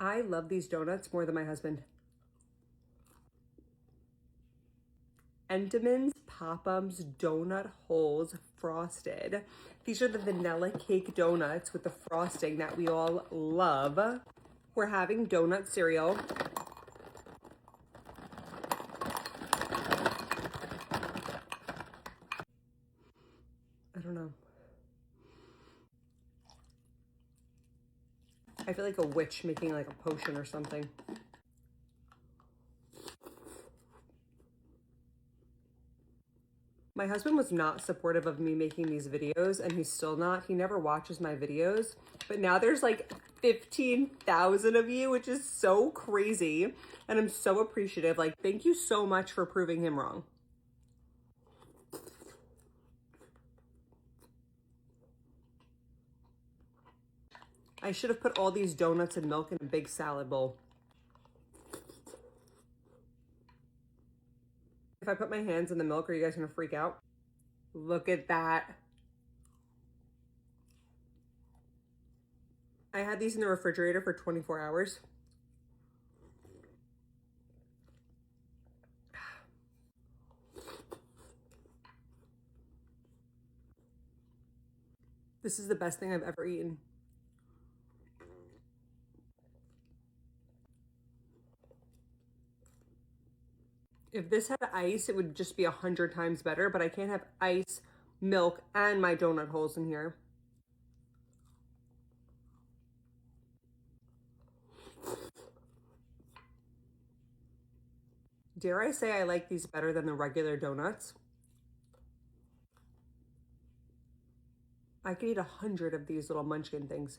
I love these donuts more than my husband. Entenmann's Popems donut holes frosted. These are the vanilla cake donuts with the frosting that we all love. We're having donut cereal. I don't know. I feel like a witch making like a potion or something. My husband was not supportive of me making these videos, and he's still not. He never watches my videos, but now there's like 15,000 of you, which is so crazy. And I'm so appreciative. Like, thank you so much for proving him wrong. I should have put all these donuts and milk in a big salad bowl. If I put my hands in the milk, are you guys gonna freak out? Look at that. I had these in the refrigerator for 24 hours. This is the best thing I've ever eaten. If this had ice, it would just be 100 times better, but I can't have ice, milk, and my donut holes in here. Dare I say I like these better than the regular donuts? I could eat 100 of these little munchkin things.